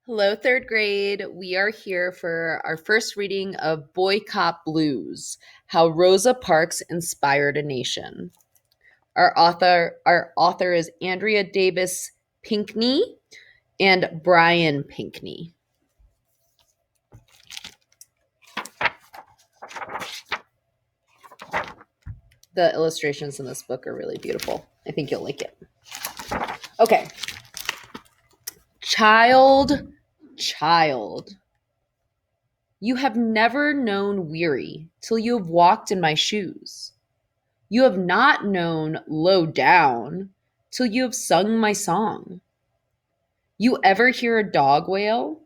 Hello, third grade. We are here for our first reading of Boycott Blues: How Rosa Parks Inspired a Nation. Our author is Andrea Davis Pinkney and Brian Pinkney. The illustrations in this book are really beautiful. I think you'll like it. Okay. Child, you have never known weary till you have walked in my shoes. You have not known low down till you have sung my song. You ever hear a dog wail?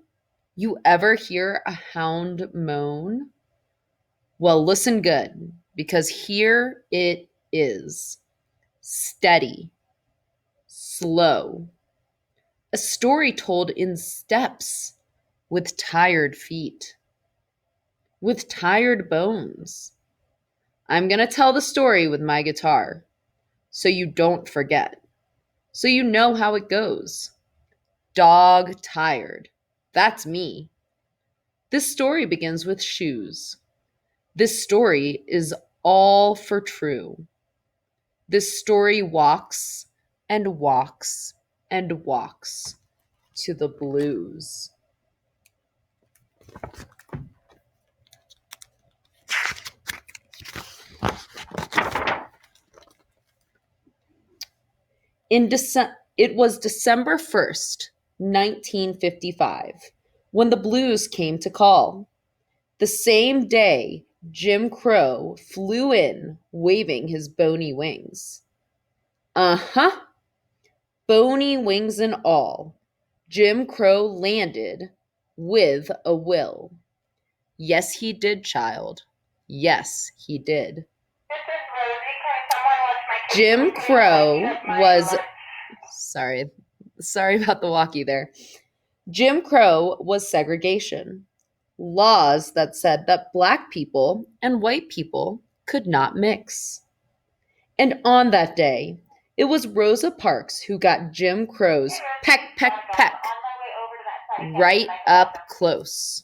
You ever hear a hound moan? Well, listen good, because here it is. Steady, slow. A story told in steps, with tired feet, with tired bones. I'm going to tell the story with my guitar, so you don't forget, so you know how it goes. Dog tired. That's me. This story begins with shoes. This story is all for true. This story walks and walks and walks to the blues. It was December 1st, 1955, when the blues came to call. The same day, Jim Crow flew in, waving his bony wings. Uh-huh, bony wings and all. Jim Crow landed with a will. Yes, he did, child. Yes, he did. Jim Crow was sorry about the walkie there. Jim Crow was segregation. Laws that said that black people and white people could not mix. And on that day, it was Rosa Parks who got Jim Crow's peck, peck, peck right up close.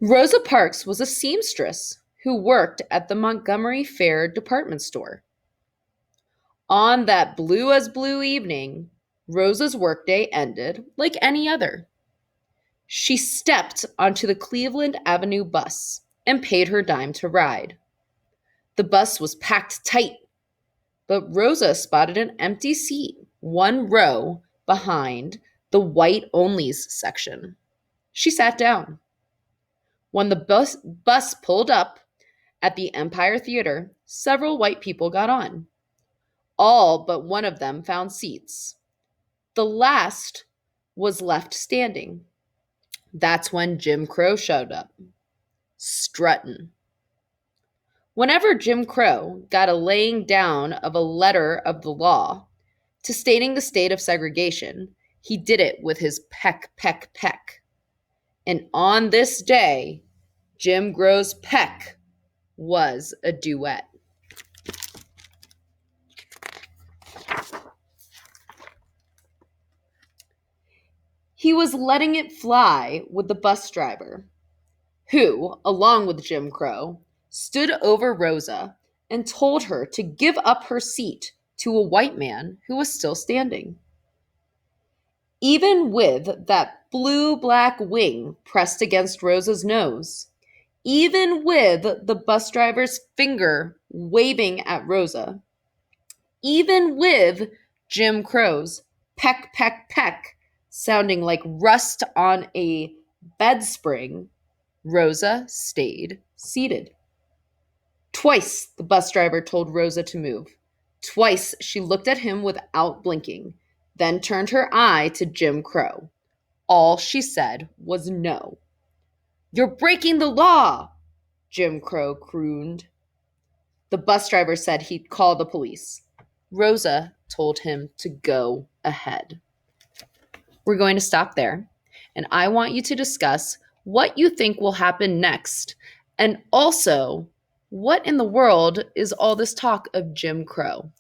Rosa Parks was a seamstress who worked at the Montgomery Fair department store. On that blue as blue evening, Rosa's workday ended like any other. She stepped onto the Cleveland Avenue bus and paid her dime to ride. The bus was packed tight, but Rosa spotted an empty seat one row behind the white onlys section. She sat down. When the bus pulled up at the Empire Theater, several white people got on. All but one of them found seats. The last was left standing. That's when Jim Crow showed up, strutting. Whenever Jim Crow got a laying down of a letter of the law to stating the state of segregation, he did it with his peck, peck, peck. And on this day, Jim Crow's peck was a duet. He was letting it fly with the bus driver, who, along with Jim Crow, stood over Rosa and told her to give up her seat to a white man who was still standing. Even with that blue-black wing pressed against Rosa's nose, even with the bus driver's finger waving at Rosa, even with Jim Crow's peck, peck, peck sounding like rust on a bed spring, Rosa stayed seated. Twice the bus driver told Rosa to move. Twice she looked at him without blinking, then turned her eye to Jim Crow. All she said was no. "You're breaking the law," Jim Crow crooned. The bus driver said he'd call the police. Rosa told him to go ahead. We're going to stop there, and I want you to discuss what you think will happen next, and also What in the world is all this talk of Jim Crow?